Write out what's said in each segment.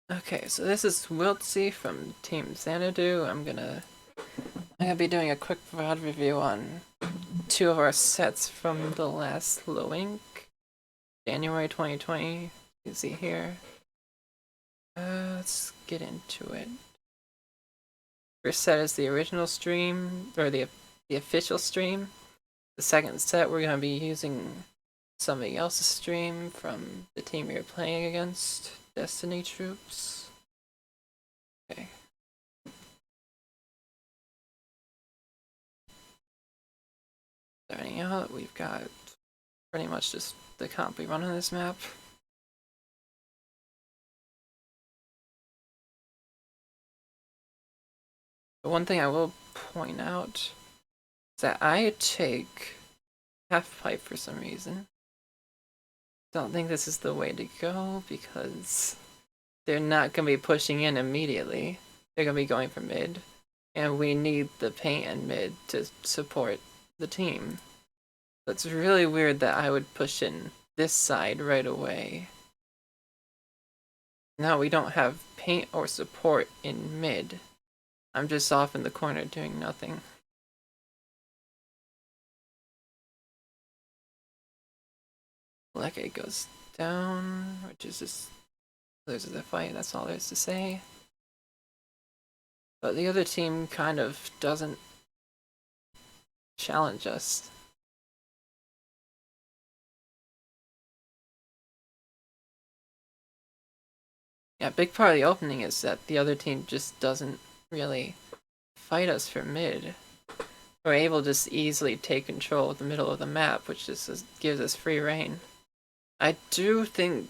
Okay, so this is Wiltsy from Team Xanadu. I'm gonna be doing a quick VOD review on two of our sets from the last Low Ink, January 2020. You can see here. Let's get into it. First set is the original stream, or the official stream. The second set we're gonna be using somebody else's stream from the team we are playing against, Destiny Troops. Okay. Starting out, we've got pretty much just the comp we run on this map. But one thing I will point out is that I take half pipe for some reason. Don't think this is the way to go because they're not going to be pushing in immediately. They're going to be going for mid, and we need the paint and mid to support the team. So it's really weird that I would push in this side right away. Now we don't have paint or support in mid. I'm just off in the corner doing nothing. Leke goes down, which is just loses the fight, that's all there is to say. But the other team kind of doesn't challenge us. Yeah, big part of the opening is that the other team just doesn't really fight us for mid. We're able to just easily take control of the middle of the map, which just gives us free reign. I do think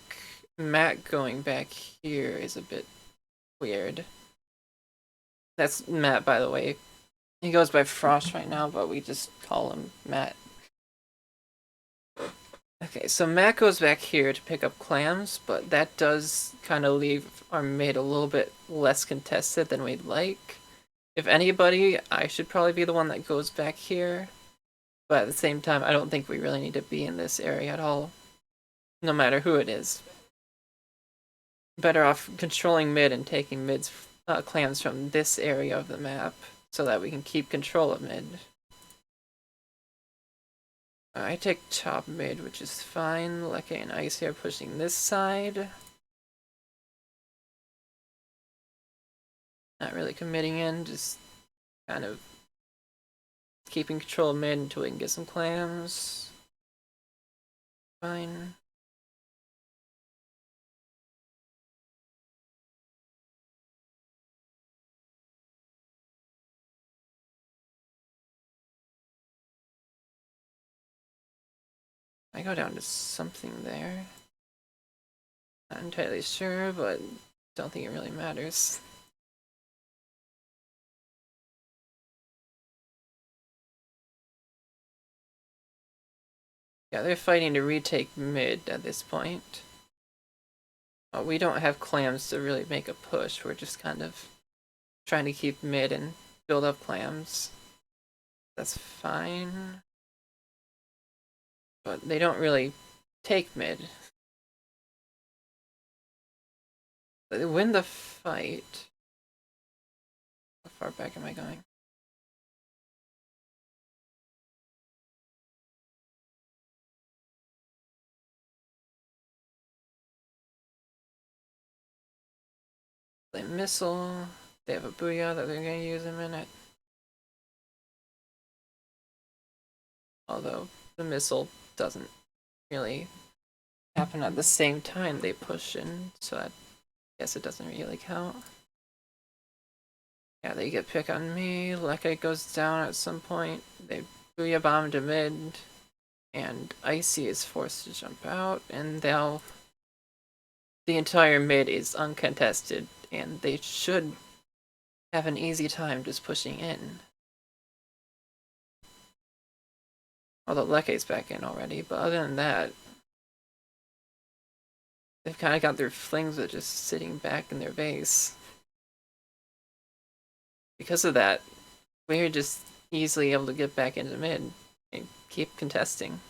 Matt going back here is a bit weird. That's Matt, by the way. He goes by Frost right now, but we just call him Matt. Okay, so Matt goes back here to pick up clams, but that does kind of leave our mid a little bit less contested than we'd like. If anybody, I should probably be the one that goes back here. But at the same time, I don't think we really need to be in this area at all. No matter who it is. Better off controlling mid and taking mid's clans from this area of the map so that we can keep control of mid. I take top mid, which is fine. Leke and Ice here pushing this side. Not really committing in, just kind of keeping control of mid until we can get some clams. Fine. I go down to something there. Not entirely sure, but don't think it really matters. Yeah, they're fighting to retake mid at this point. We don't have clams to really make a push. We're just kind of trying to keep mid and build up clams. That's fine. But they don't really take mid. But they win the fight. How far back am I going? They missile. They have a booyah that they're going to use in a minute. Although the missile doesn't really happen at the same time they push in, so I guess it doesn't really count. Yeah, they get pick on me. Leke goes down at some point. They booyah bomb to mid, and Icy is forced to jump out, and they'll. The entire mid is uncontested, and they should have an easy time just pushing in. Although Leke's back in already, but other than that, they've kind of got their flings of just sitting back in their base. Because of that, we're just easily able to get back into mid and keep contesting.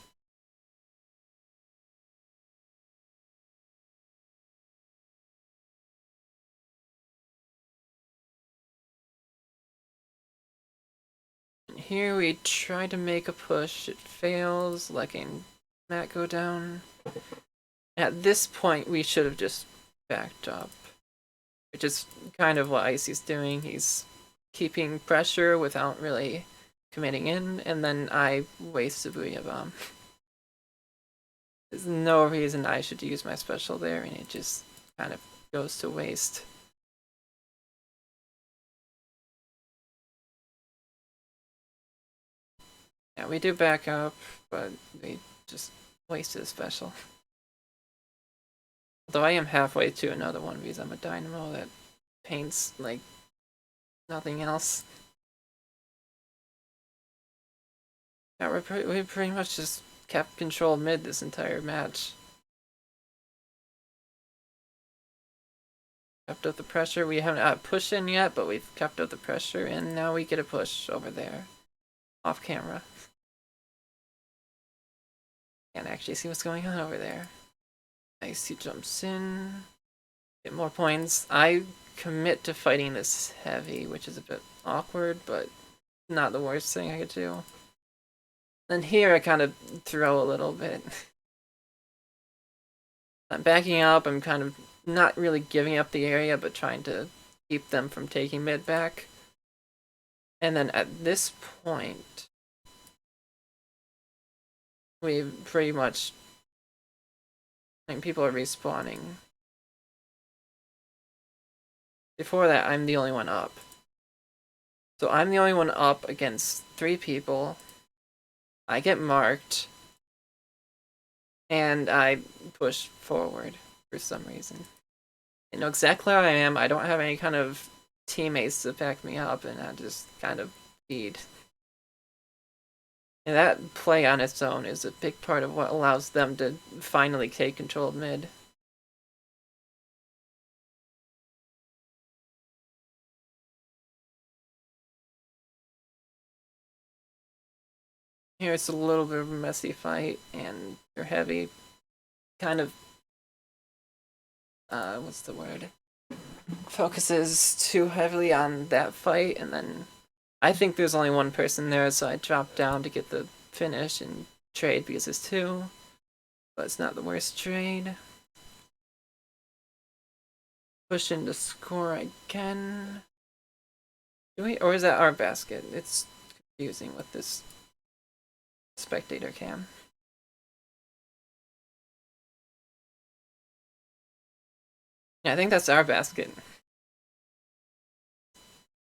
here we try to make a push. It fails, letting Matt go down. At this point, we should have just backed up. Which is kind of what Icy's doing. He's keeping pressure without really committing in, and then I waste a Booyah Bomb. There's no reason I should use my special there, and it just kind of goes to waste. Yeah, we do back up, but we just wasted a special. Though I am halfway to another one because I'm a dynamo that paints like nothing else. Yeah, we pretty much just kept control mid this entire match. Kept up the pressure. We haven't pushed in yet, but we've kept up the pressure, and now we get a push over there. Off camera. Can't actually see what's going on over there. Icy jumps in. Get more points. I commit to fighting this heavy, which is a bit awkward, but not the worst thing I could do. Then here I kind of throw a little bit. I'm backing up. I'm kind of not really giving up the area, but trying to keep them from taking mid back. And then at this point, we pretty much... I mean, people are respawning. Before that, I'm the only one up. So I'm the only one up against 3 people. I get marked. And I push forward for some reason. I know exactly where I am. I don't have any kind of teammates to back me up, and I just kind of feed. And that play on its own is a big part of what allows them to finally take control of mid. Here it's a little bit of a messy fight, and they're heavy. Kind of, what's the word? Focuses too heavily on that fight, and then I think there's only one person there, so I drop down to get the finish and trade because it's 2. But it's not the worst trade. Push in to score again. Do we, or is that our basket? It's confusing with this spectator cam. Yeah, I think that's our basket.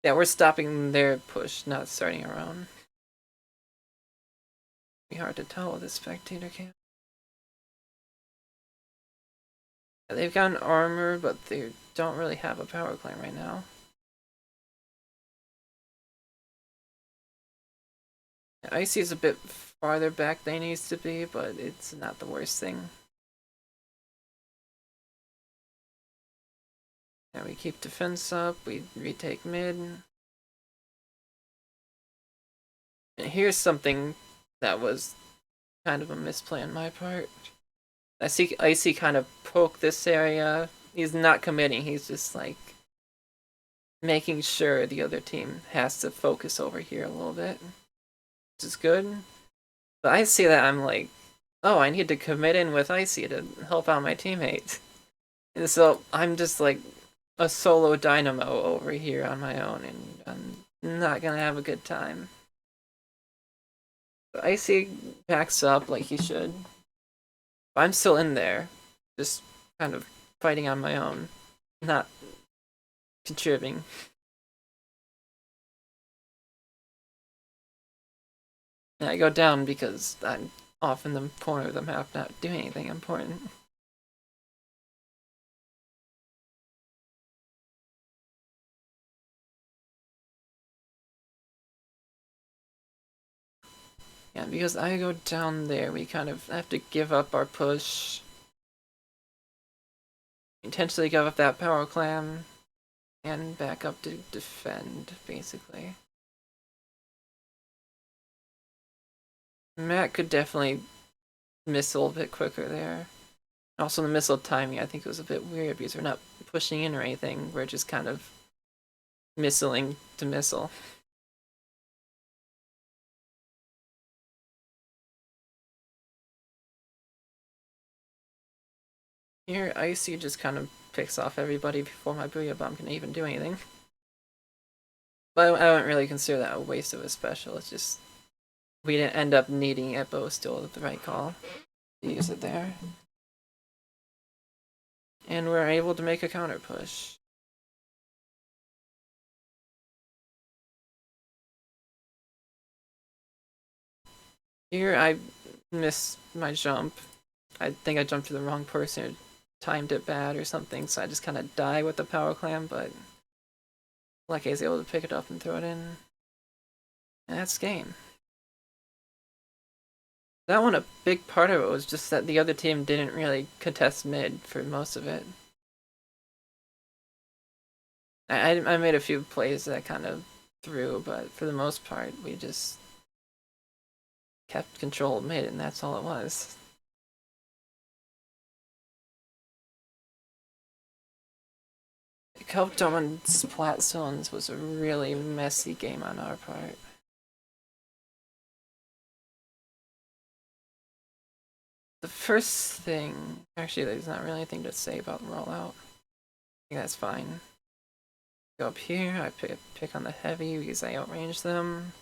Yeah, we're stopping their push, not starting our own. Be hard to tell with this spectator cam. Yeah, they've got an armor, but they don't really have a power climb right now. Yeah, Icy's a bit farther back than he needs to be, but it's not the worst thing. Yeah, we keep defense up, we retake mid. And here's something that was kind of a misplay on my part. I see Icy kind of poke this area. He's not committing, he's just like making sure the other team has to focus over here a little bit. Which is good. But I see that I'm like, oh, I need to commit in with Icy to help out my teammate. And so I'm just like a solo dynamo over here on my own, and I'm not gonna have a good time. But Icy backs up like he should. But I'm still in there, just kind of fighting on my own, not contributing. And I go down because I'm off in the corner of the map, not doing anything important. Yeah, because I go down there, we kind of have to give up our push. Intentionally give up that power clam, and back up to defend, basically. Matt could definitely missile a bit quicker there. Also, the missile timing, I think, was a bit weird because we're not pushing in or anything. We're just kind of missiling to missile. Here, Icy just kind of picks off everybody before my Booyah Bomb can even do anything. But I wouldn't really consider that a waste of a special. It's just we didn't end up needing it, but it was still the right call to use it there. And we're able to make a counter push. Here I missed my jump. I think I jumped to the wrong person or timed it bad or something, so I just kind of die with the power clam, but Lucky is able to pick it up and throw it in. And that's game. That one, a big part of it was just that the other team didn't really contest mid for most of it. I made a few plays that kind of threw, but for the most part, we just kept control of mid, and that's all it was. Copedome and Splat Zones was a really messy game on our part. The first thing, actually, there's not really anything to say about rollout. I think that's fine. Go up here, I pick on the heavy because I outrange them.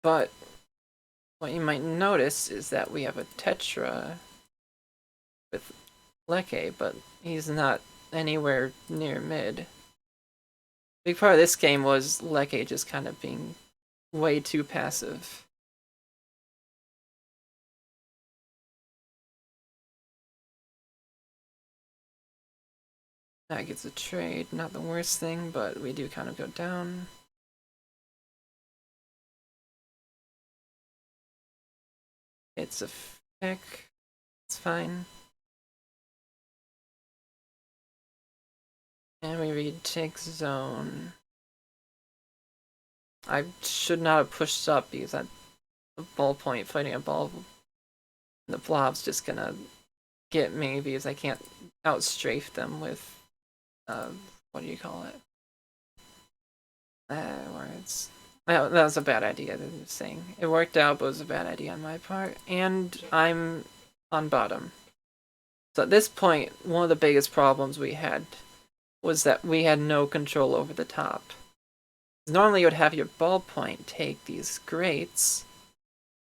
But what you might notice is that we have a Tetra with Leke, but he's not anywhere near mid. Big part of this game was Leke just kind of being way too passive. That gets a trade, not the worst thing, but we do kind of go down. It's a pick. It's fine. And we retake zone. I should not have pushed up because that the ballpoint fighting a ball. The blob's just gonna get me because I can't outstrafe them with what do you call it? Words. That was a bad idea. I'm saying it worked out, but it was a bad idea on my part. And I'm on bottom. So at this point, one of the biggest problems we had was that we had no control over the top. Normally you would have your ballpoint take these grates,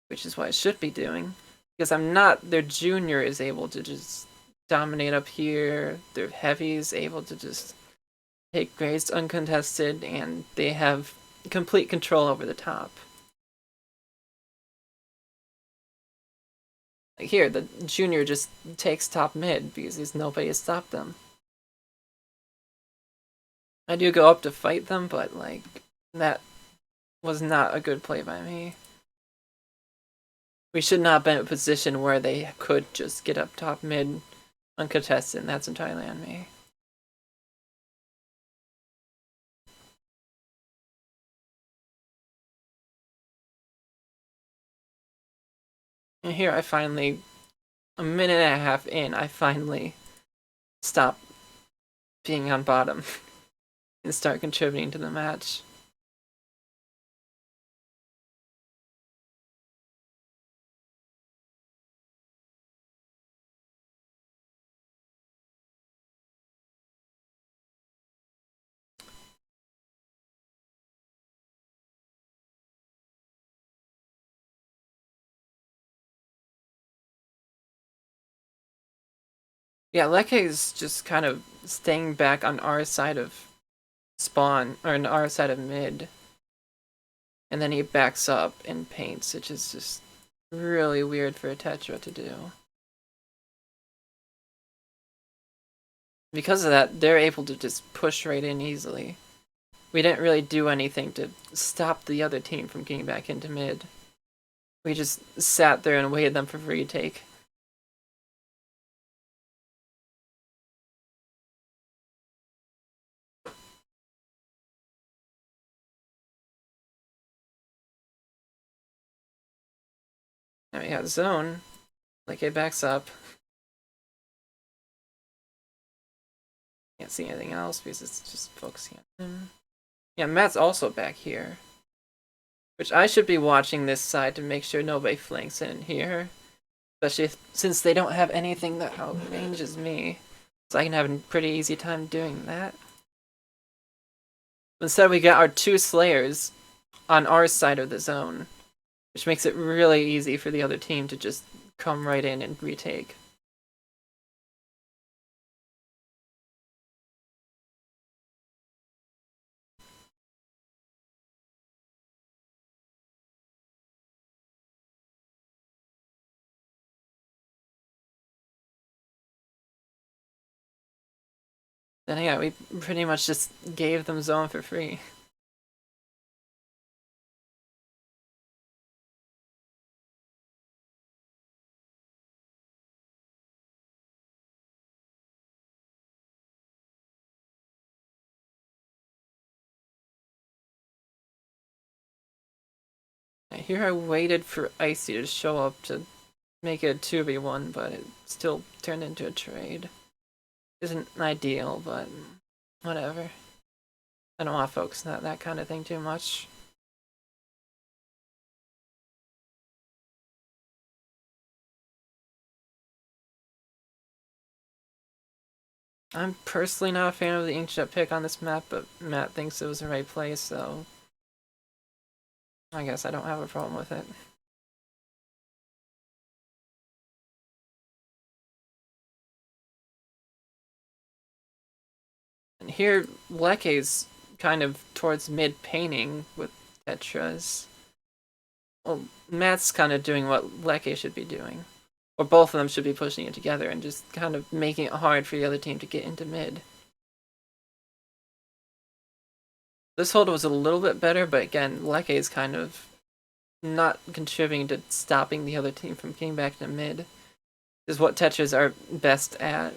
which is what I should be doing, because I'm not, their junior is able to just dominate up here, their heavy is able to just take grates uncontested, and they have complete control over the top. Like here, the junior just takes top mid because there's nobody to stop them. I do go up to fight them, but like that was not a good play by me. We should not have been in a position where they could just get up top mid uncontested, and that's entirely on me. And here I finally, a minute and a half in, I finally stop being on bottom and start contributing to the match. Yeah, Leke is just kind of staying back on our side of spawn, or on our side of mid. And then he backs up and paints, which is just really weird for a Tetra to do. Because of that, they're able to just push right in easily. We didn't really do anything to stop the other team from getting back into mid. We just sat there and waited them for retake. Now we got zone. Like it backs up. Can't see anything else because it's just focusing on him. Yeah, Matt's also back here. Which I should be watching this side to make sure nobody flanks in here. Especially since they don't have anything that outranges me. So I can have a pretty easy time doing that. Instead we get our 2 Slayers on our side of the zone. Which makes it really easy for the other team to just come right in and retake. Then yeah, we pretty much just gave them zone for free. Here I waited for Icy to show up to make it a 2v1, but it still turned into a trade. Isn't ideal, but whatever. I don't want to focus on that kind of thing too much. I'm personally not a fan of the Inkjet pick on this map, but Matt thinks it was the right play, so I guess I don't have a problem with it. And here, Leke's kind of towards mid painting with Tetras. Well, Matt's kind of doing what Leke should be doing. Or both of them should be pushing it together and just kind of making it hard for the other team to get into mid. This hold was a little bit better, but again, Leke is kind of not contributing to stopping the other team from getting back to mid. This is what Tetras are best at.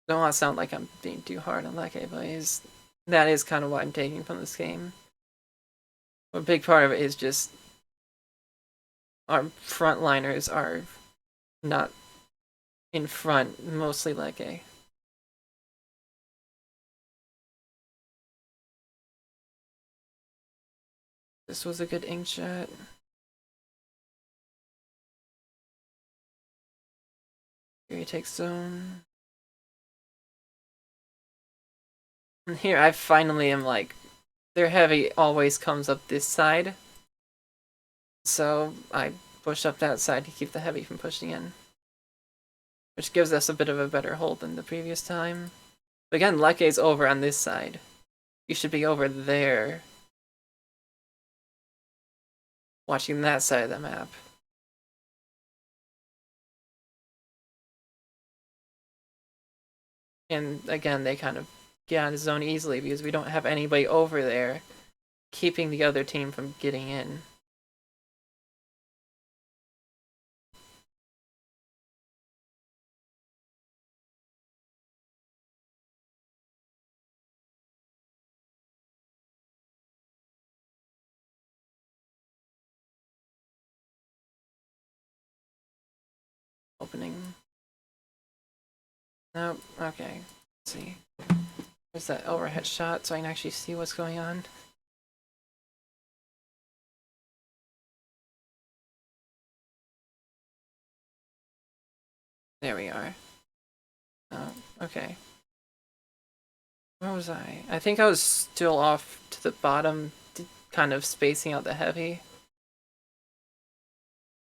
Don't want to sound like I'm being too hard on Leke, but that is kind of what I'm taking from this game. A big part of it is just our frontliners are not in front, mostly Leke. This was a good ink shot. Here he takes zone. And here I finally am like, their heavy always comes up this side. So I push up that side to keep the heavy from pushing in. Which gives us a bit of a better hold than the previous time. But again, Leke's over on this side. You should be over there. Watching that side of the map. And again, they kind of get out of zone easily because we don't have anybody over there keeping the other team from getting in. Opening. Nope, okay. Let's see. There's that overhead shot so I can actually see what's going on. There we are. Oh, okay. Where was I? I think I was still off to the bottom, kind of spacing out the heavy.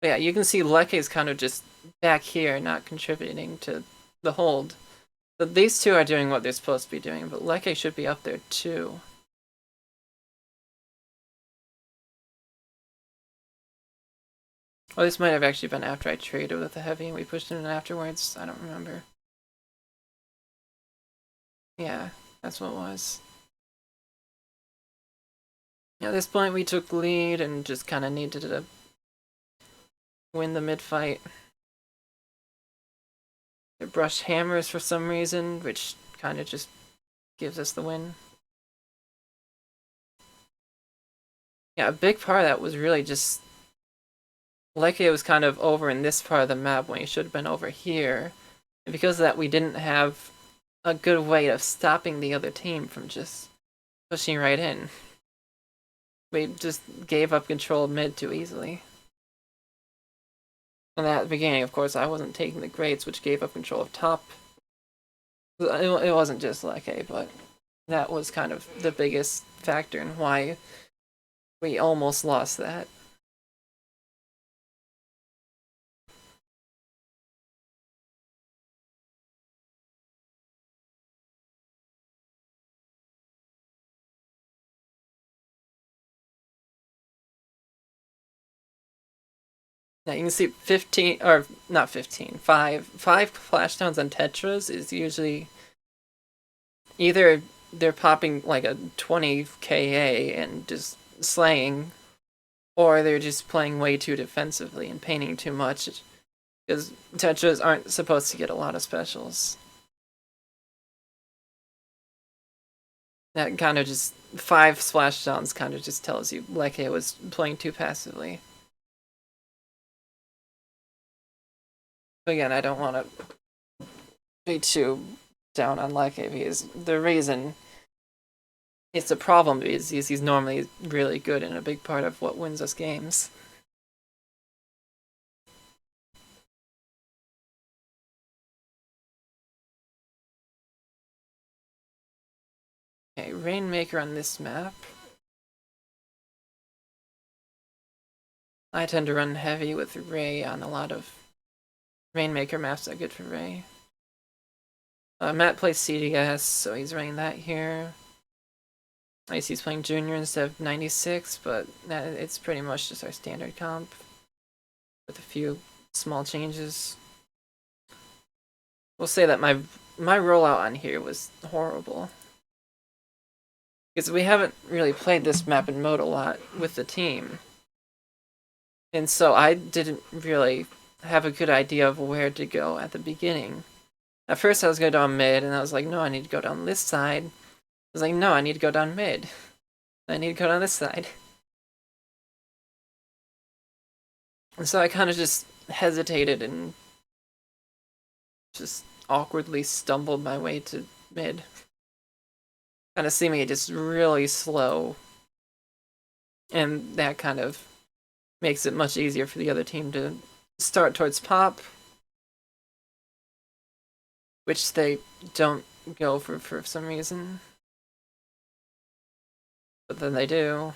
But yeah, you can see Leke is kind of just back here, not contributing to the hold. So these two are doing what they're supposed to be doing, but Leke should be up there too. Well, this might have actually been after I traded with the heavy and we pushed him in afterwards. I don't remember. Yeah, that's what it was. At this point, we took lead and just kind of needed to win the mid-fight. They brushed hammers for some reason, which kind of just gives us the win. Yeah, a big part of that was really just Leke was kind of over in this part of the map when he should have been over here. And because of that, we didn't have a good way of stopping the other team from just pushing right in. We just gave up control mid too easily. And at the beginning, of course, I wasn't taking the grades, which gave up control of top. It wasn't just lucky, but that was kind of the biggest factor in why we almost lost that. Now you can see 15, or not 15, 5 flashdowns on Tetras is usually either they're popping like a 20 KA and just slaying, or they're just playing way too defensively and painting too much, because Tetras aren't supposed to get a lot of specials. That kind of just 5 splashdowns kind of just tells you Leke was playing too passively. Again, I don't want to be too down on Leke because the reason it's a problem is he's normally really good and a big part of what wins us games. Okay, Rainmaker on this map. I tend to run heavy with Ray on a lot of Rainmaker maps that are good for Ray. Matt plays CDS, so he's running that here. I guess he's playing Junior instead of 96, but it's pretty much just our standard comp with a few small changes. We'll say that my rollout on here was horrible, because we haven't really played this map in mode a lot with the team, and so I didn't really have a good idea of where to go at the beginning. At first I was going down mid, and I was like, no, I need to go down this side. I was like, no, I need to go down mid. I need to go down this side. And so I kind of just hesitated and just awkwardly stumbled my way to mid. Kind of seeming just really slow. And that kind of makes it much easier for the other team to start towards pop, which they don't go for some reason. But then they do.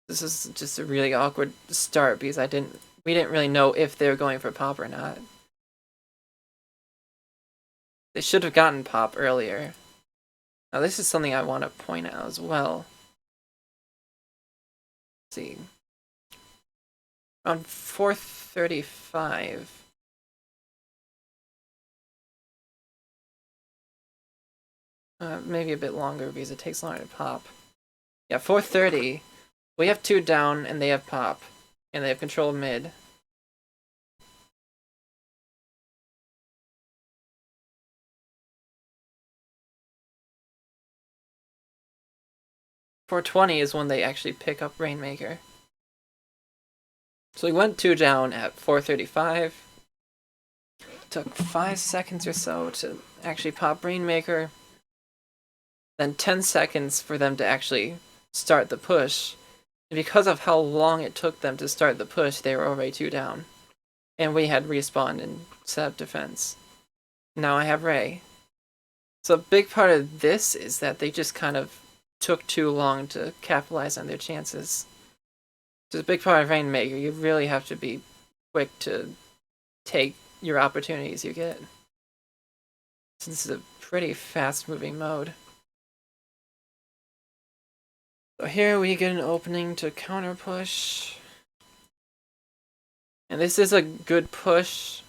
This is just a really awkward start because we didn't really know if they were going for pop or not. They should have gotten pop earlier. Now this is something I want to point out as well. Let's see. On 435. Maybe a bit longer because it takes longer to pop. Yeah, 430. We have 2 down and they have pop. And they have control mid. .420 is when they actually pick up Rainmaker. So we went 2 down at 435. Took 5 seconds or so to actually pop Rainmaker. Then 10 seconds for them to actually start the push. And because of how long it took them to start the push, they were already 2 down. And we had respawned and set up defense. Now I have Ray. So a big part of this is that they just kind of took too long to capitalize on their chances. It's a big part of Rainmaker. You really have to be quick to take your opportunities you get. Since this is a pretty fast-moving mode. So here we get an opening to counter push. And this is a good push.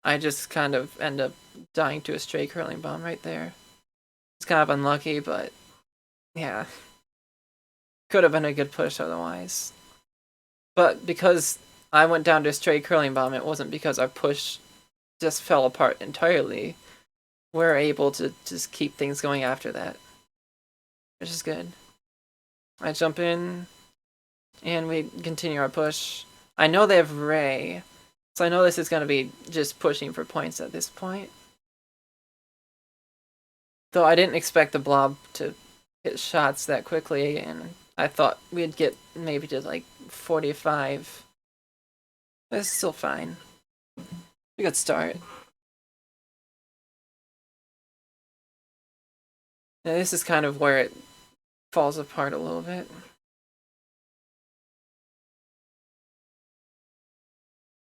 I just kind of end up dying to a stray curling bomb right there. It's kind of unlucky, but yeah. Could have been a good push otherwise. But because I went down to a stray curling bomb, it wasn't because our push just fell apart entirely. We're able to just keep things going after that, which is good. I jump in, and we continue our push. I know they have Ray, So I know this is going to be just pushing for points at this point. Though I didn't expect the blob to hit shots that quickly, and I thought we'd get maybe to like 45. But it's still fine. A good start. Now this is kind of where it falls apart a little bit.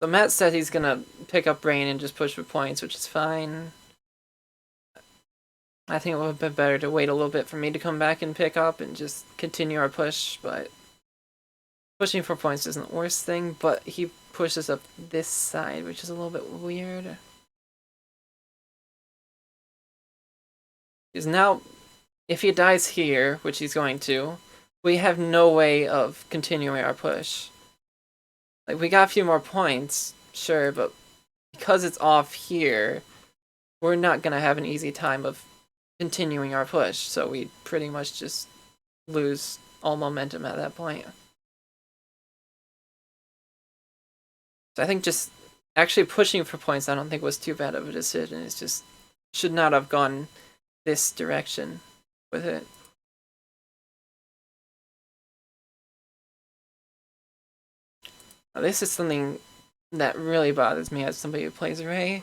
So Matt said he's gonna pick up Rain and just push for points, which is fine. I think it would have been better to wait a little bit for me to come back and pick up and just continue our push, but pushing for points isn't the worst thing, but he pushes up this side, which is a little bit weird. Because now, if he dies here, which he's going to, we have no way of continuing our push. Like, we got a few more points, sure, but because it's off here, we're not gonna have an easy time of continuing our push, so we pretty much just lose all momentum at that point. So I think just actually pushing for points I don't think was too bad of a decision. It's just should not have gone this direction with it. Now, this is something that really bothers me as somebody who plays Ray.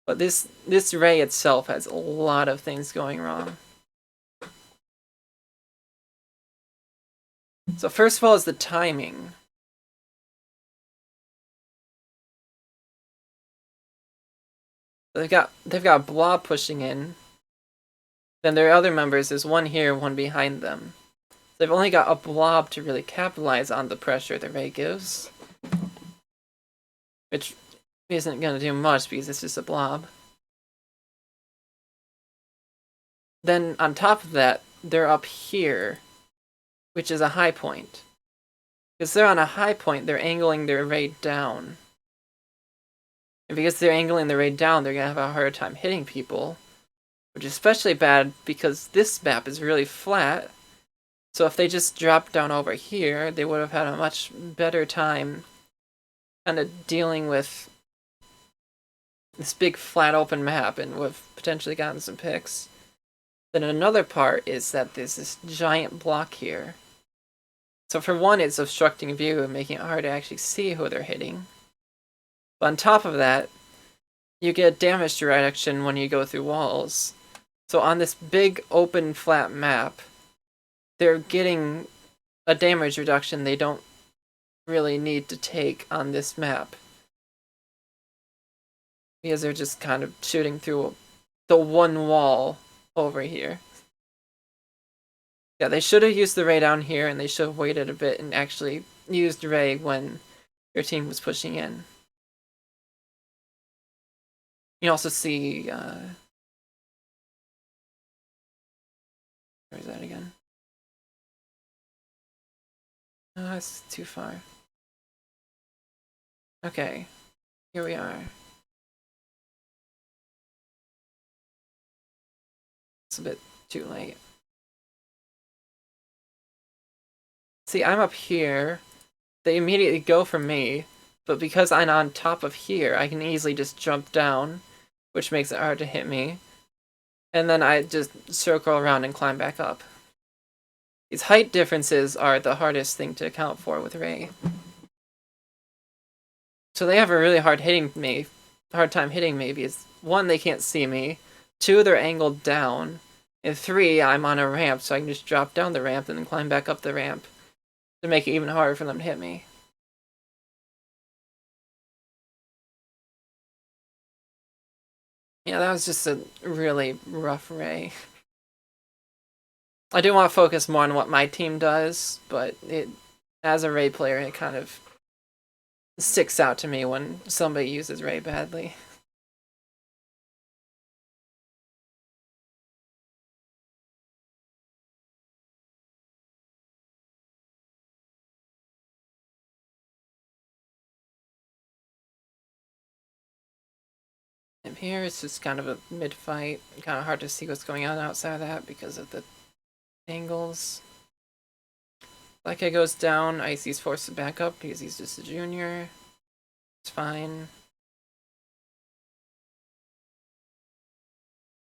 But this Ray itself has a lot of things going wrong. So first of all is the timing. They've got Blob pushing in. Then their other members, there's one here, one behind them. They've only got a Blob to really capitalize on the pressure the Ray gives. Which isn't going to do much because it's just a Blob. Then on top of that, they're up here, which is a high point. Because they're on a high point, they're angling their Ray down. And because they're angling the Ray down, they're going to have a harder time hitting people. Which is especially bad because this map is really flat. So if they just dropped down over here, they would have had a much better time kind of dealing with this big flat open map and would have potentially gotten some picks. Then another part is that there's this giant block here. So for one, it's obstructing view and making it hard to actually see who they're hitting. But on top of that, you get damage reduction when you go through walls. So on this big open flat map, they're getting a damage reduction they don't really need to take on this map. Because they're just kind of shooting through the one wall over here. Yeah, they should have used the Ray down here, and they should have waited a bit and actually used Ray when your team was pushing in. You also see, where is that again? Oh, that's too far. Okay, here we are. It's a bit too late. See, I'm up here. They immediately go for me, but because I'm on top of here, I can easily just jump down, which makes it hard to hit me. And then I just circle around and climb back up. These height differences are the hardest thing to account for with Ray. So they have a really hard time hitting me because 1, they can't see me, 2, they're angled down, and 3, I'm on a ramp, so I can just drop down the ramp and then climb back up the ramp to make it even harder for them to hit me. Yeah, that was just a really rough Ray. I do want to focus more on what my team does, but as a Ray player, it kind of sticks out to me when somebody uses Ray badly. And here it's just kind of a mid-fight, kind of hard to see what's going on outside of that because of the angles. Like it goes down, Icy's forced to back up because he's just a junior. It's fine.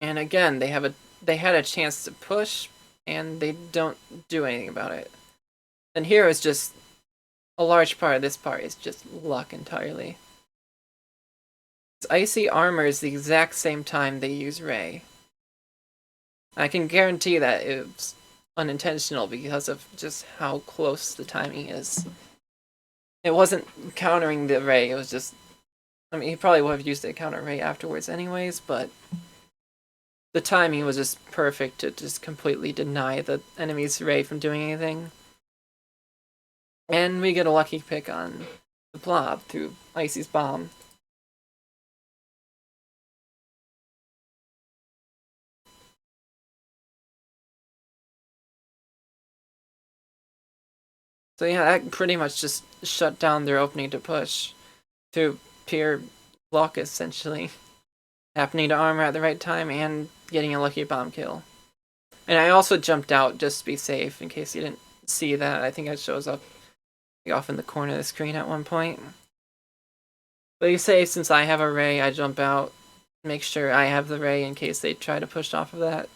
And again, they had a chance to push, and they don't do anything about it. And here is just a large part of this part is just luck entirely. Icy armor is the exact same time they use Ray. I can guarantee that it's unintentional because of just how close the timing is. It wasn't countering the Ray, it was just... I mean, he probably would have used the counter Ray afterwards anyways, but the timing was just perfect to just completely deny the enemy's Ray from doing anything. And we get a lucky pick on the blob through Icy's bomb. So yeah, that pretty much just shut down their opening to push through pure luck, essentially. Happening to armor at the right time and getting a lucky bomb kill. And I also jumped out just to be safe in case you didn't see that. I think it shows up off in the corner of the screen at one point. But you say since I have a Ray, I jump out, make sure I have the Ray in case they try to push off of that.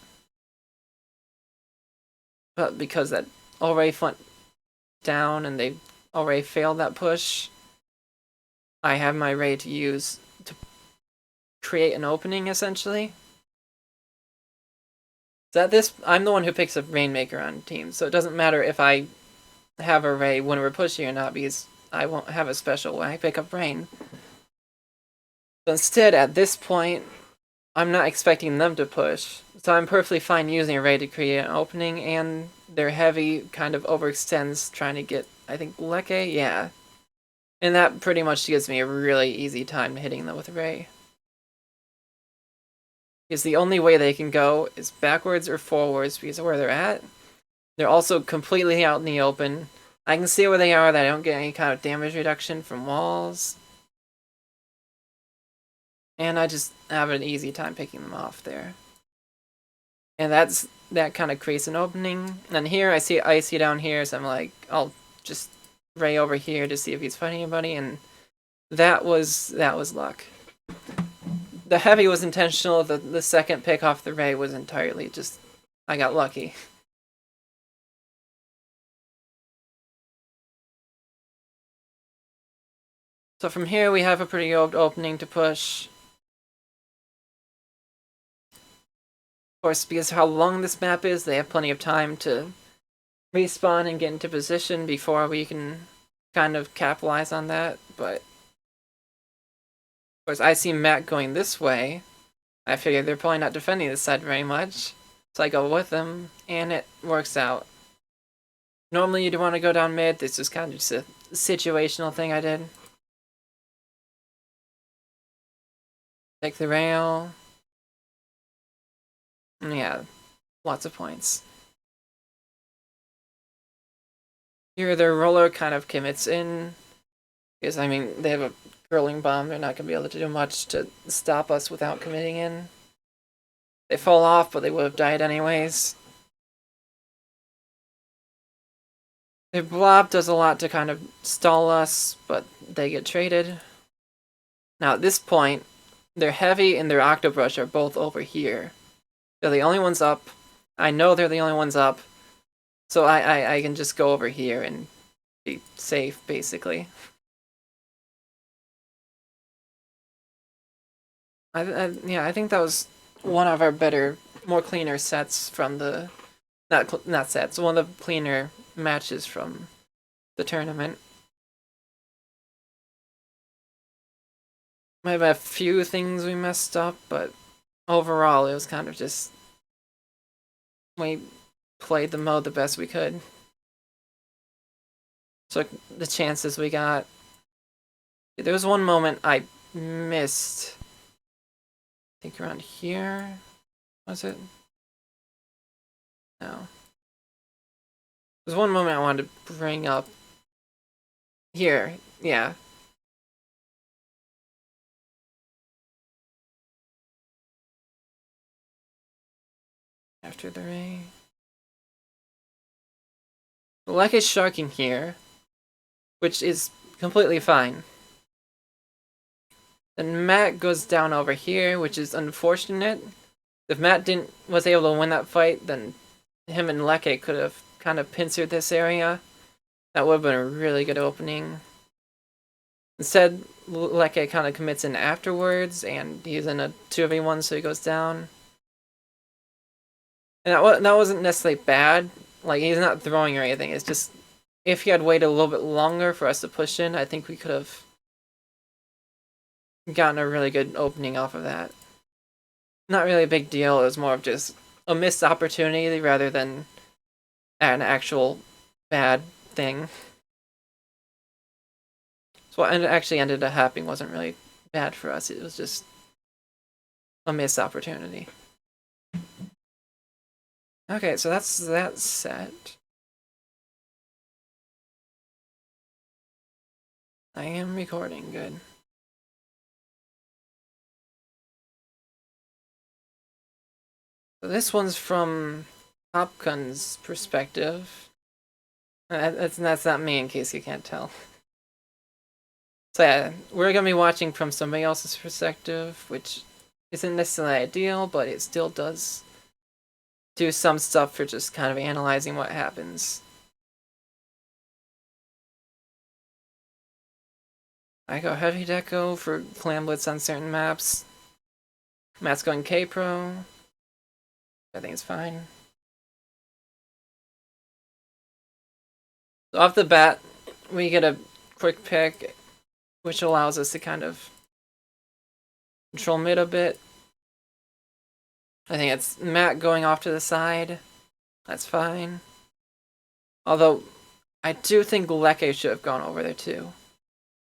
But because that already went down and they already failed that push, I have my Ray to use to create an opening, essentially. So at this, I'm the one who picks up Rainmaker on teams, so it doesn't matter if I have a Ray when we're pushing or not, because I won't have a special when I pick up Rain. So instead, at this point, I'm not expecting them to push, so I'm perfectly fine using a Ray to create an opening, and their heavy kind of overextends trying to get, I think, Leke? Yeah. And that pretty much gives me a really easy time hitting them with a Ray. Because the only way they can go is backwards or forwards because of where they're at. They're also completely out in the open. I can see where they are that I don't get any kind of damage reduction from walls. And I just have an easy time picking them off there. And that kind of creates an opening. And here I see Icy down here, so I'm like, I'll just Ray over here to see if he's fighting anybody, and that was luck. The heavy was intentional, the second pick off the Ray was entirely just, I got lucky. So from here we have a pretty good opening to push. Of course, because of how long this map is, they have plenty of time to respawn and get into position before we can kind of capitalize on that, but of course I see Matt going this way. I figure they're probably not defending this side very much, so I go with them, and it works out. Normally you'd want to go down mid, this is kind of just a situational thing I did. Take the rail. Yeah, lots of points. Here their roller kind of commits in, because I mean they have a curling bomb, they're not going to be able to do much to stop us without committing in. They fall off, but they would have died anyways. Their blob does a lot to kind of stall us, but they get traded. Now at this point, their heavy and their octobrush are both over here. They're the only ones up. I know they're the only ones up. So I can just go over here and be safe, basically. Yeah, I think that was one of our better, more cleaner sets from the... Not sets, one of the cleaner matches from the tournament. Might have a few things we messed up, but overall it was kind of just... We played the mode the best we could. Took the chances we got. There was one moment I missed. I think around here, was it? No. There's one moment I wanted to bring up. Here, yeah. After the rain. Like is sharking here, which is completely fine. Then Matt goes down over here, which is unfortunate. If Matt was able to win that fight, then him and Leke could have kind of pincered this area. That would have been a really good opening. Instead, Leke kind of commits in afterwards, and he's in a 2v1, so he goes down. And that wasn't necessarily bad. Like, he's not throwing or anything. It's just, if he had waited a little bit longer for us to push in, I think we could have gotten a really good opening off of that. Not really a big deal. It was more of just a missed opportunity rather than an actual bad thing. So what actually ended up happening wasn't really bad for us. It was just a missed opportunity. Okay, so that's that set. I am recording, good. So this one's from Hopkun's perspective. That's not me, in case you can't tell. So yeah, we're gonna be watching from somebody else's perspective, which isn't necessarily ideal, but it still does do some stuff for just kind of analyzing what happens. I go heavy deco for clan blitz on certain maps. Matt's going K-Pro. I think it's fine. So off the bat, we get a quick pick, which allows us to kind of control mid a bit. I think it's Matt going off to the side. That's fine. Although, I do think Leke should have gone over there too.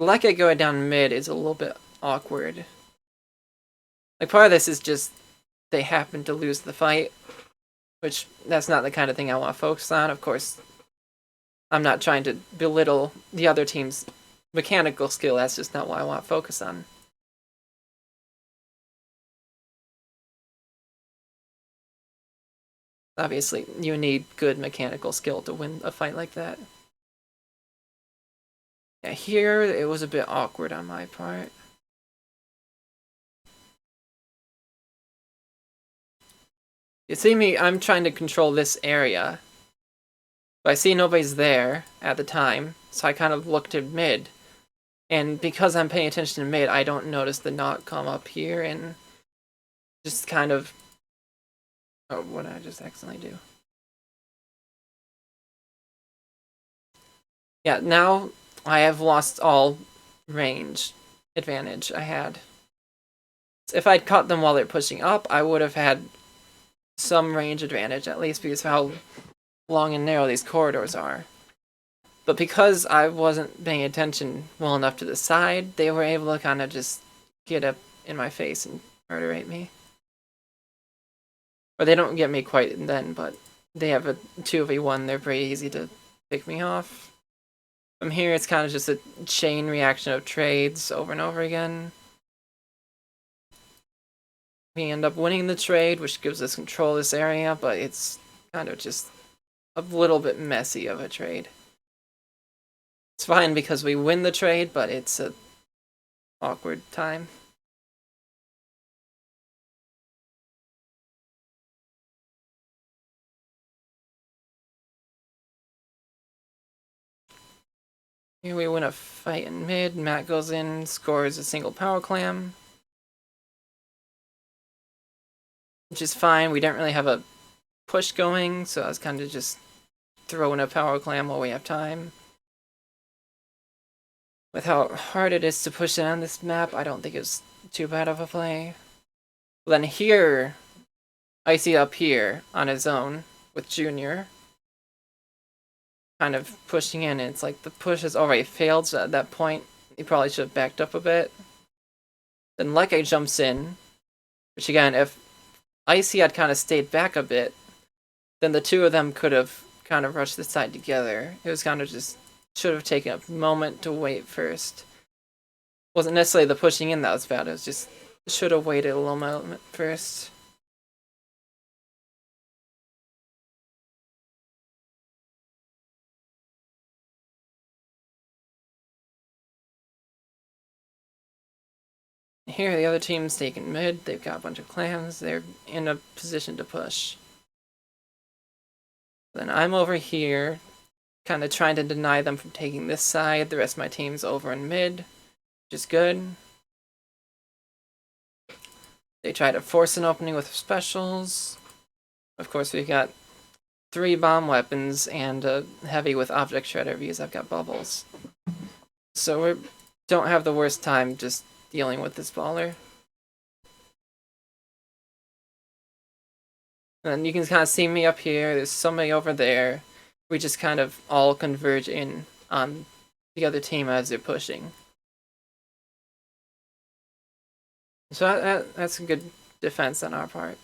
Leke going down mid is a little bit awkward. Like, part of this is just they happen to lose the fight, which that's not the kind of thing I want to focus on. Of course, I'm not trying to belittle the other team's mechanical skill. That's just not what I want to focus on. Obviously, you need good mechanical skill to win a fight like that. Yeah, here it was a bit awkward on my part. You see me, I'm trying to control this area. But I see nobody's there at the time, so I kind of look to mid. And because I'm paying attention to mid, I don't notice the knot come up here and just kind of... Oh, what did I just accidentally do? Yeah, now I have lost all range advantage I had. If I'd caught them while they're pushing up, I would have had some range advantage, at least because of how long and narrow these corridors are. But because I wasn't paying attention well enough to the side, they were able to kind of just get up in my face and murderate me. Or they don't get me quite then, but they have a 2v1, they're pretty easy to pick me off. From here, it's kind of just a chain reaction of trades over and over again. We end up winning the trade, which gives us control of this area, but it's kind of just a little bit messy of a trade. It's fine because we win the trade, but it's a awkward time. Here we win a fight in mid. Matt goes in, scores a single power clam, which is fine. We don't really have a push going, so I was kind of just throwing a power clam while we have time. With how hard it is to push it on this map, I don't think it's too bad of a play. But then here, Icy up here on his own with Junior, kind of pushing in, and it's like the push has already failed, so at that point, he probably should have backed up a bit. Then Leke jumps in, which again, if Icy had kind of stayed back a bit, then the two of them could have kind of rushed the side together. It was kind of just, should have taken a moment to wait first. Wasn't necessarily the pushing in that was bad, it was just, should have waited a little moment first. here, the other team's taking mid. They've got a bunch of clams. They're in a position to push. Then I'm over here, kind of trying to deny them from taking this side. The rest of my team's over in mid, which is good. They try to force an opening with specials. Of course, we've got 3 bomb weapons and a heavy with object shredder because I've got bubbles. So we don't have the worst time just dealing with this baller. And you can kind of see me up here. There's somebody over there. We just kind of all converge in on the other team as they're pushing. So that's a good defense on our part.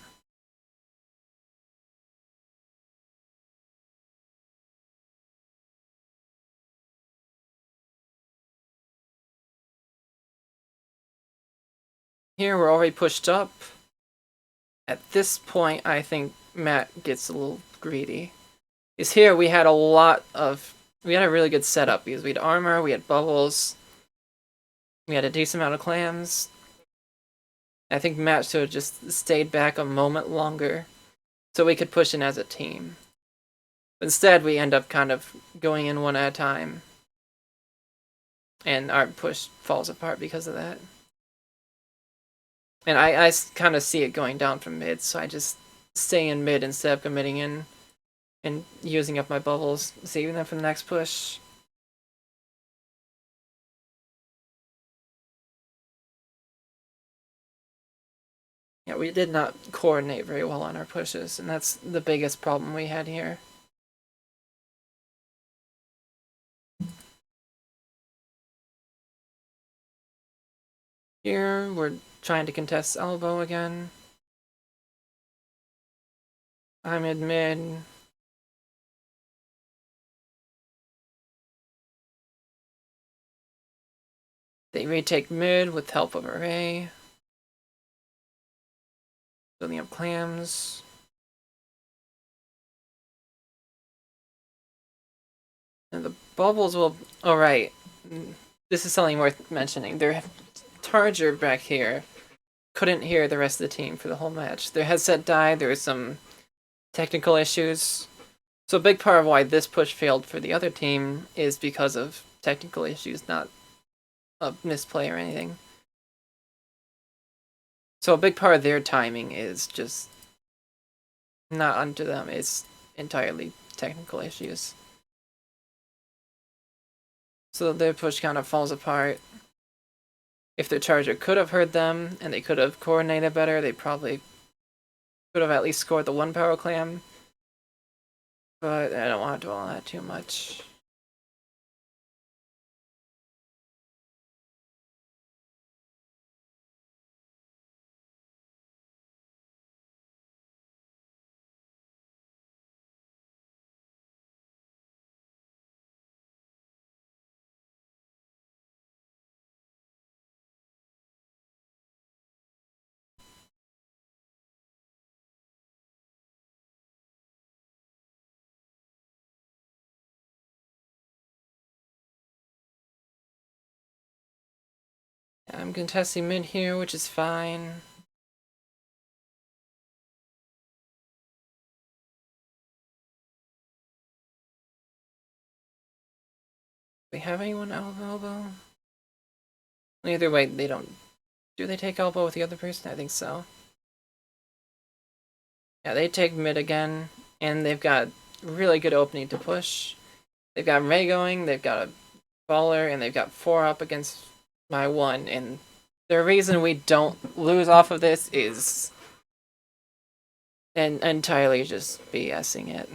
Here we're already pushed up. At this point, I think Matt gets a little greedy. Because here we had a really good setup because we had armor, we had bubbles, we had a decent amount of clams. I think Matt should have just stayed back a moment longer so we could push in as a team. But instead, we end up kind of going in one at a time. And our push falls apart because of that. And I kind of see it going down from mid, so I just stay in mid instead of committing in and using up my bubbles, saving them for the next push. Yeah, we did not coordinate very well on our pushes, and that's the biggest problem we had here. Here, we're trying to contest elbow again. I'm in mid. They retake mid with help of array. Building up clams. And the bubbles will... Alright. This is something worth mentioning. Their Targer back here couldn't hear the rest of the team for the whole match. Their headset died. There was some technical issues. So a big part of why this push failed for the other team is because of technical issues, not a misplay or anything. So a big part of their timing is just not unto them. It's entirely technical issues. So their push kind of falls apart. If their charger could have heard them and they could have coordinated better, they probably could have at least scored the 1 power clam. But I don't want to dwell on that too much. I'm contesting mid here, which is fine. Do they have anyone out of elbow? Either way, they don't. Do they take elbow with the other person? I think so. Yeah, they take mid again, and they've got really good opening to push. They've got Ray going, they've got a baller, and they've got 4 up against my 1, and the reason we don't lose off of this is entirely just BSing it.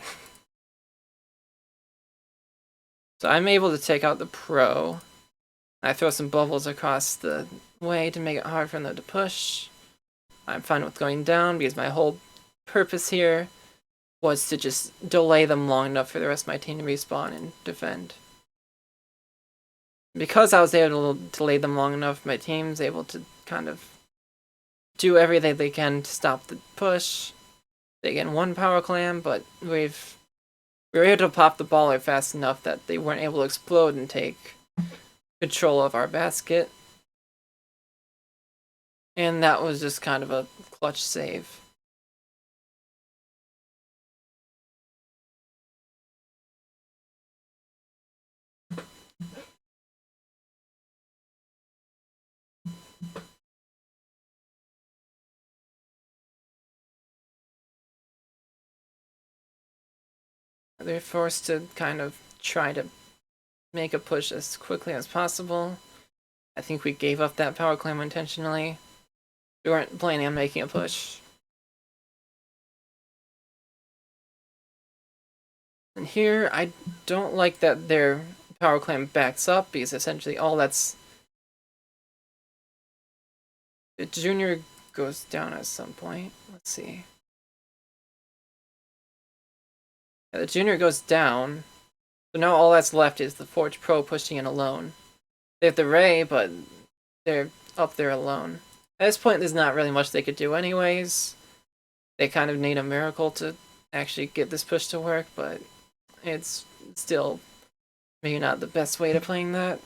So I'm able to take out the pro. I throw some bubbles across the way to make it hard for them to push. I'm fine with going down because my whole purpose here was to just delay them long enough for the rest of my team to respawn and defend. Because I was able to delay them long enough, my team's able to kind of do everything they can to stop the push. They get 1 power clam, but we were able to pop the baller fast enough that they weren't able to explode and take control of our basket. And that was just kind of a clutch save. They're forced to kind of try to make a push as quickly as possible. I think we gave up that power clam intentionally. We weren't planning on making a push. And here, I don't like that their power clam backs up, because essentially all that's... The junior goes down at some point. Let's see. Yeah, the junior goes down. So now all that's left is the Forge Pro pushing in alone. They have the Ray, but they're up there alone. At this point, there's not really much they could do anyways. They kind of need a miracle to actually get this push to work, but it's still maybe not the best way to playing that.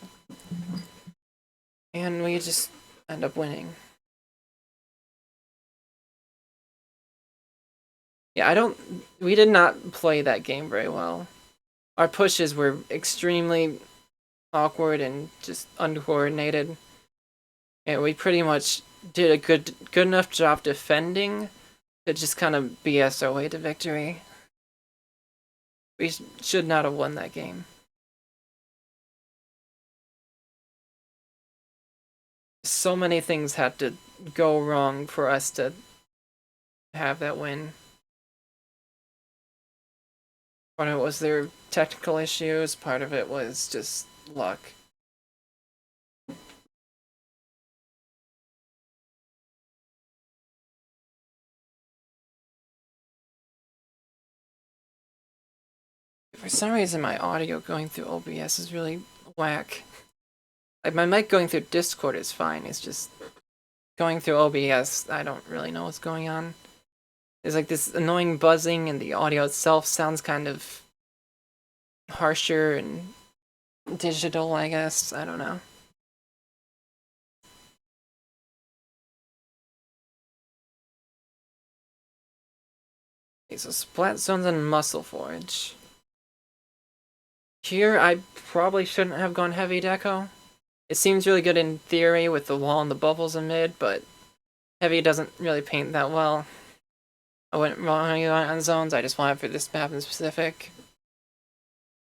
And we just end up winning. Yeah, we did not play that game very well. Our pushes were extremely awkward and just uncoordinated. And we pretty much did a good enough job defending to just kind of BS our way to victory. We should not have won that game. So many things had to go wrong for us to have that win. Part of it was their technical issues, part of it was just luck. For some reason, my audio going through OBS is really whack. Like, my mic going through Discord is fine, it's just going through OBS, I don't really know what's going on. There's like this annoying buzzing, and the audio itself sounds kind of harsher and digital, I guess. I don't know. Okay, so Splat Zones and Muscle Forge. Here, I probably shouldn't have gone heavy deco. It seems really good in theory with the wall and the bubbles in mid, but heavy doesn't really paint that well. I wouldn't want on zones, I just want it for this map in specific.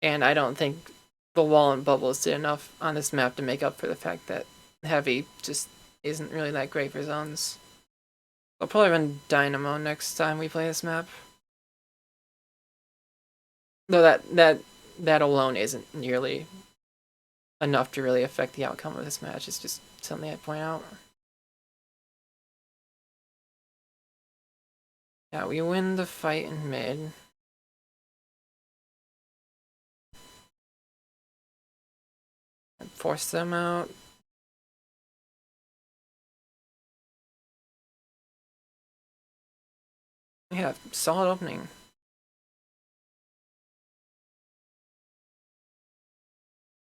And I don't think the wall and bubbles did enough on this map to make up for the fact that heavy just isn't really that great for zones. I'll probably run Dynamo next time we play this map. Though that alone isn't nearly enough to really affect the outcome of this match. It's just something I'd point out. Yeah, we win the fight in mid. And force them out. Yeah, solid opening.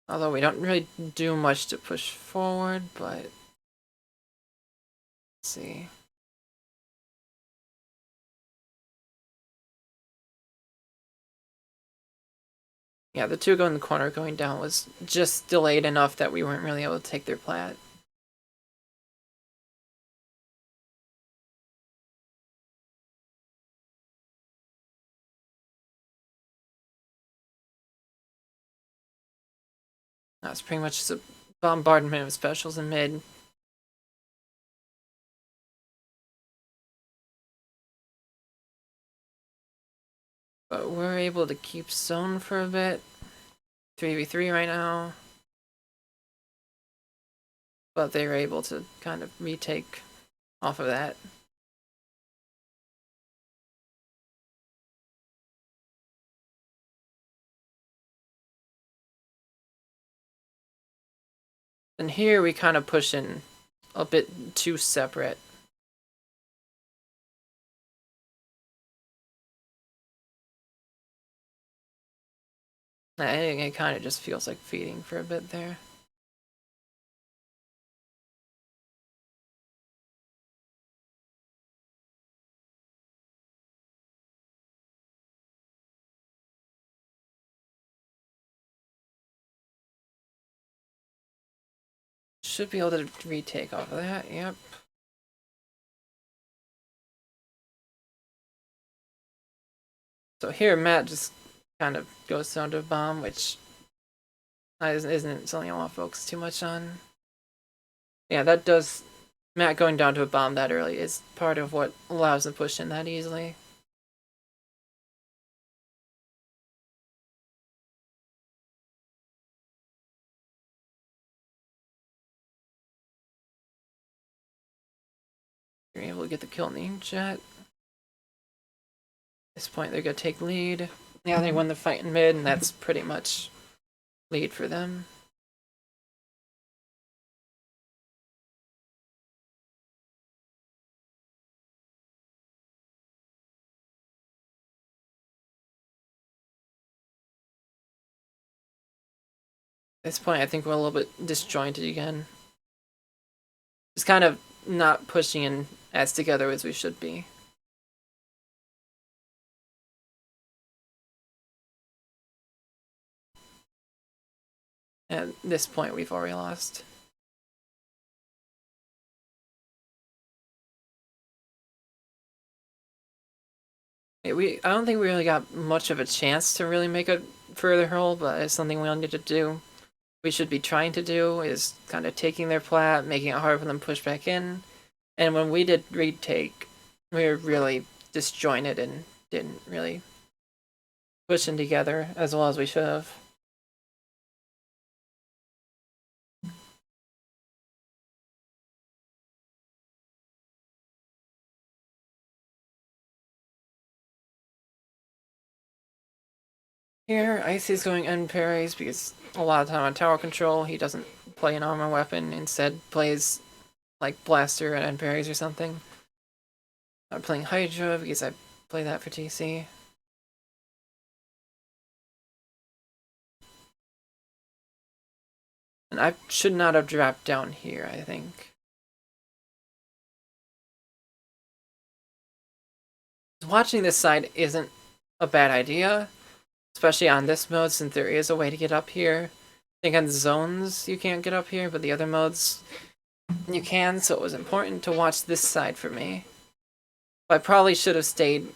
Although we don't really do much to push forward, but let's see. Yeah, the two go in the corner going down was just delayed enough that we weren't really able to take their plat. That's pretty much just a bombardment of specials in mid. But we're able to keep zone for a bit. 3v3 right now. But they were able to kind of retake off of that. And here we kind of push in a bit too separate. I think it kind of just feels like feeding for a bit there. should be able to retake off of that, yep. So here Matt just kind of goes down to a bomb, which isn't something I want to focus too much on. Yeah, that does... Matt going down to a bomb that early is part of what allows him to push in that easily. You're able to get the kill in the inkjet. At this point, they're going to take lead. Yeah, they won the fight in mid, and that's pretty much lead for them. At this point, I think we're a little bit disjointed again. Just kind of not pushing in as together as we should be. At this point, we've already lost. I don't think we really got much of a chance to really make a further hurl, but it's something we'll need to do. We should be trying to do is kind of taking their plat, making it hard for them to push back in. And when we did retake, we were really disjointed and didn't really push in together as well as we should have. Here, Icy's going end parries because a lot of time on tower control, he doesn't play an armor weapon, instead plays like blaster and end parries or something. I'm playing Hydra because I play that for TC. And I should not have dropped down here, I think. Watching this side isn't a bad idea, especially on this mode since there is a way to get up here. I think on zones you can't get up here, but the other modes you can, so it was important to watch this side for me. But I probably should have stayed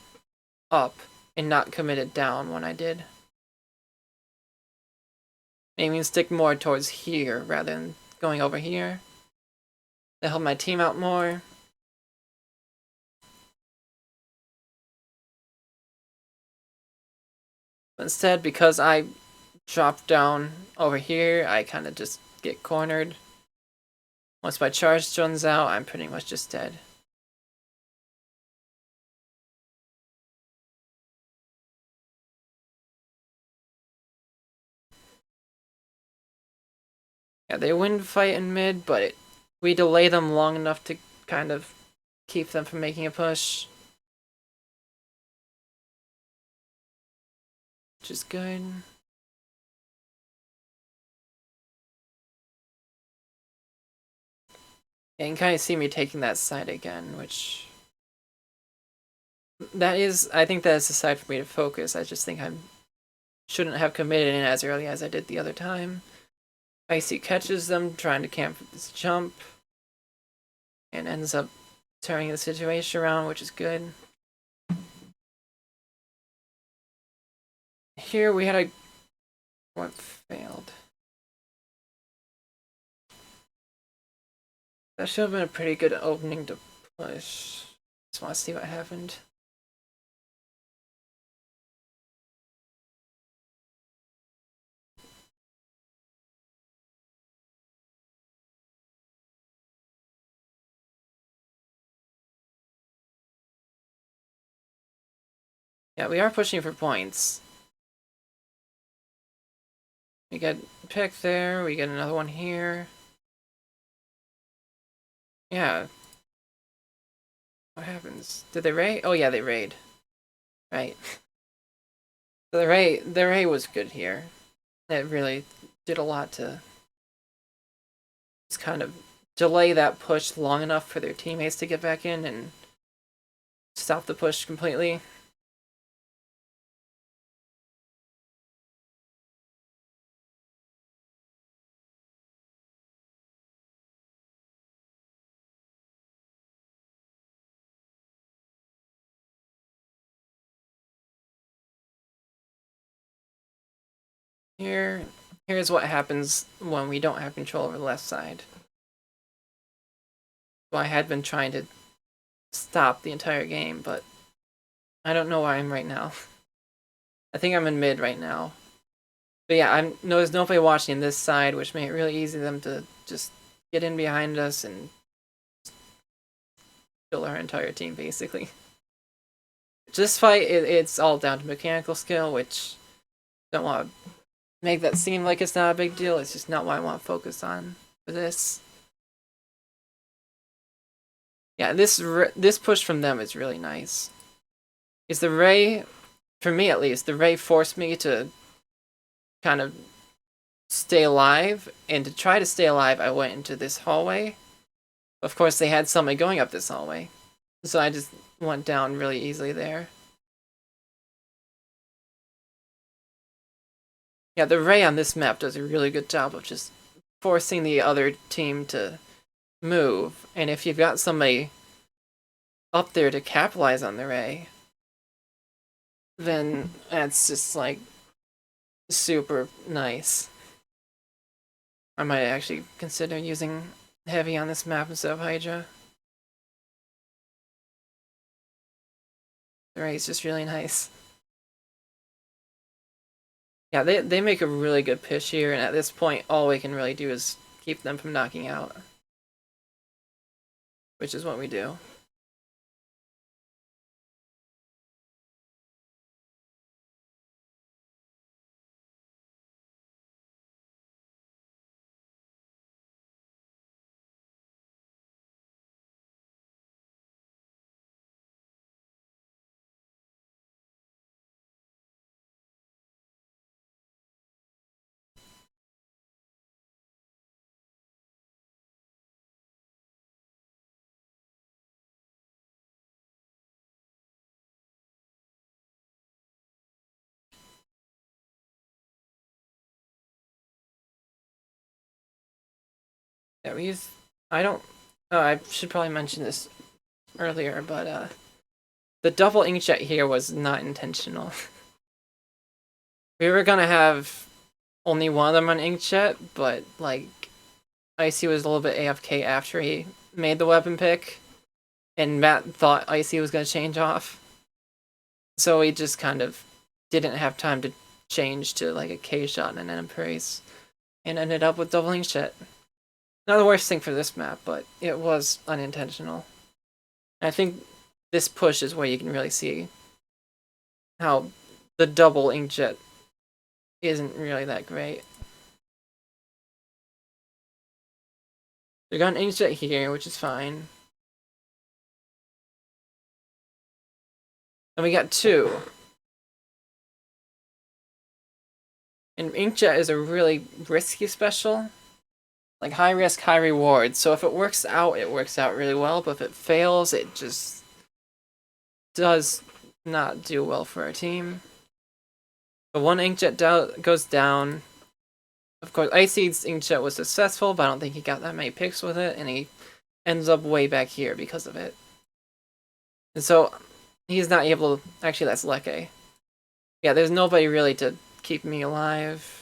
up and not committed down when I did. Maybe stick more towards here rather than going over here. To help my team out more. But instead, because I dropped down over here, I kind of just get cornered. Once my charge runs out, I'm pretty much just dead. Yeah, they win fight in mid, but we delay them long enough to kind of keep them from making a push. Which is good. Yeah, you can kind of see me taking that side again, which... I think that is the side for me to focus. I just think I shouldn't have committed in as early as I did the other time. Icy catches them, trying to camp this jump. And ends up turning the situation around, which is good. Here we had a... What failed? That should have been a pretty good opening to push. Just want to see what happened. Yeah, we are pushing for points. We get a pick there, we get another one here. Yeah. What happens? Did they raid? Oh yeah, they raid. Right. So the raid was good here. It really did a lot to just kind of delay that push long enough for their teammates to get back in and stop the push completely. Here's what happens when we don't have control over the left side. So I had been trying to stop the entire game, but I don't know where I'm right now. I think I'm in mid right now. But yeah, there's nobody watching this side, which made it really easy for them to just get in behind us and kill our entire team, basically. This fight, it's all down to mechanical skill, which don't want to make that seem like it's not a big deal. It's just not what I want to focus on for this. Yeah, this push from them is really nice. Is the Ray, for me at least, the Ray forced me to kind of stay alive, and to try to stay alive, I went into this hallway. Of course, they had somebody going up this hallway, so I just went down really easily there. Yeah, the Ray on this map does a really good job of just forcing the other team to move, and if you've got somebody up there to capitalize on the Ray, then that's just like super nice. I might actually consider using Heavy on this map instead of Hydra. The Ray's just really nice. Yeah, they make a really good push here, and at this point, all we can really do is keep them from knocking out. Which is what we do. Yeah, we use... I don't... Oh, I should probably mention this earlier, but the double inkjet here was not intentional. We were gonna have only one of them on inkjet, but like Icy was a little bit AFK after he made the weapon pick, and Matt thought Icy was gonna change off, so he just kind of didn't have time to change to like a K shot and an Embrace, and ended up with double inkjet. Not the worst thing for this map, but it was unintentional. I think this push is where you can really see how the double inkjet isn't really that great. We got an inkjet here, which is fine. And we got two. And inkjet is a really risky special. Like, high risk, high reward. So if it works out really well. But if it fails, it just does not do well for our team. But one inkjet goes down. Of course, Icy's inkjet was successful, but I don't think he got that many picks with it, and he ends up way back here because of it. And so, he's not able to... Actually, that's Leke. Yeah, there's nobody really to keep me alive.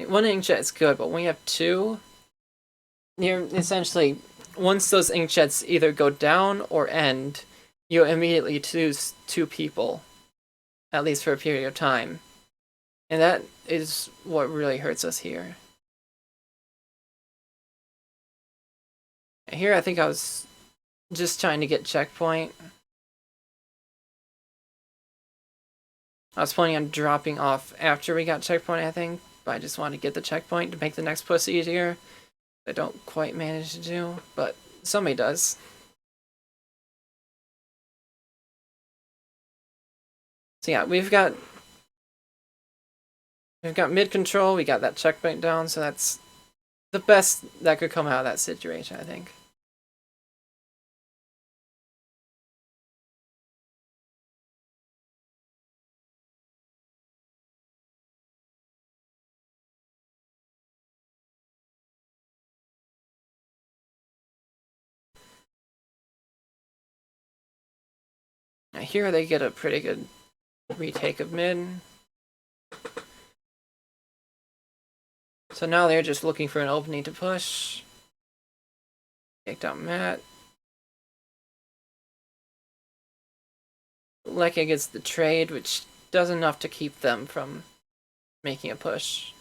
One inkjet is good, but when you have two, you're essentially... Once those inkjets either go down or end, you immediately lose two people. At least for a period of time. And that is what really hurts us here. Here I think I was just trying to get checkpoint. I was planning on dropping off after we got checkpoint, I think. But I just wanted to get the checkpoint to make the next push easier. I don't quite manage to do, but somebody does. So yeah, we've got mid control, we got that checkpoint down, so that's the best that could come out of that situation, I think. Here they get a pretty good retake of mid. So now they're just looking for an opening to push. Take down Matt. Leke gets the trade, which does enough to keep them from making a push.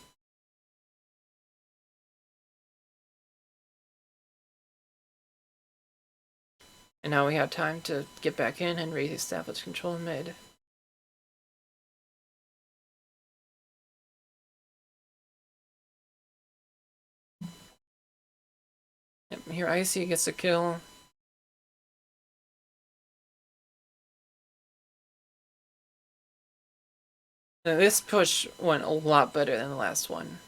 And now we have time to get back in and re-establish control in mid. Yep, here Icy gets a kill. Now, this push went a lot better than the last one.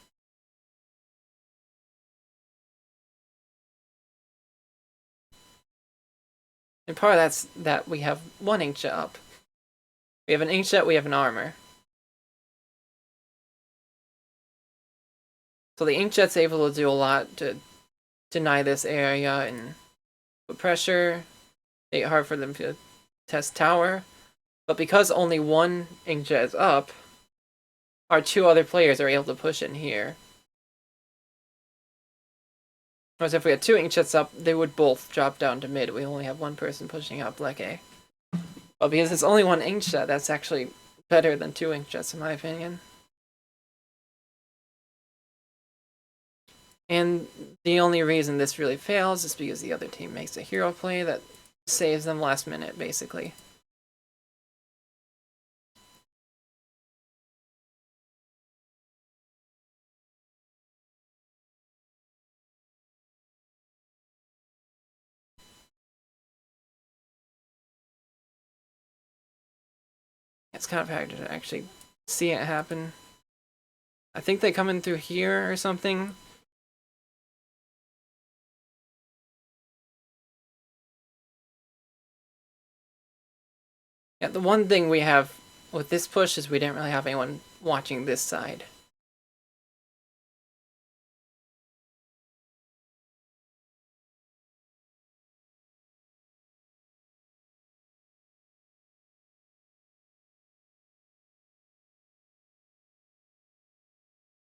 And part of that's that we have one inkjet up. We have an inkjet, we have an armor. So the inkjet's able to do a lot to deny this area and put pressure, make it hard for them to test tower. But because only one inkjet is up, our two other players are able to push in here. Whereas if we had two inkjets up, they would both drop down to mid. We only have one person pushing up Leke. But because it's only one inkjet, that's actually better than two inkjets in my opinion. And the only reason this really fails is because the other team makes a hero play that saves them last minute, basically. It's kind of hard to actually see it happen. I think they come in through here or something. Yeah, the one thing we have with this push is we didn't really have anyone watching this side.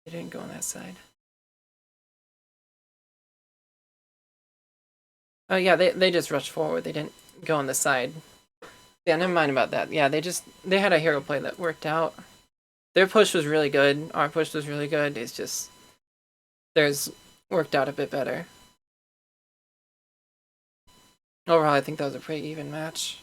They didn't go on that side. Oh yeah, they just rushed forward. They didn't go on the side. Yeah, never mind about that. Yeah, they had a hero play that worked out. Their push was really good. Our push was really good. It's just theirs worked out a bit better. Overall, I think that was a pretty even match.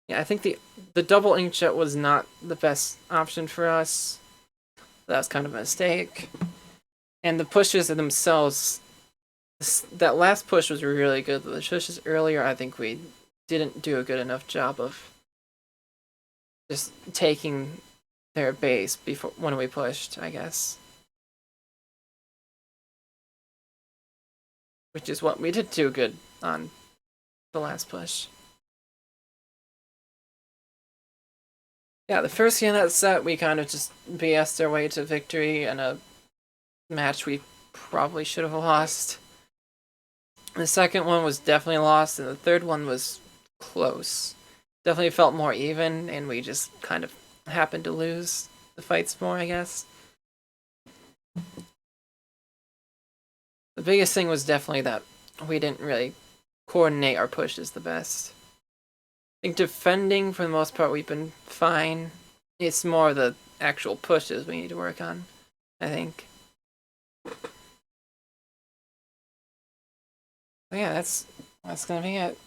Yeah, I think the double inkjet was not the best option for us. That was kind of a mistake. And the pushes themselves, that last push was really good. The pushes earlier, I think we didn't do a good enough job of just taking their base before when we pushed, I guess. Which is what we did do good on the last push. Yeah, the first game of that set, we kind of just BS'd our way to victory in a match we probably should have lost. The second one was definitely lost, and the third one was close. Definitely felt more even, and we just kind of happened to lose the fights more, I guess. The biggest thing was definitely that we didn't really coordinate our pushes the best. I think defending, for the most part, we've been fine. It's more the actual pushes we need to work on, I think. But yeah, that's gonna be it.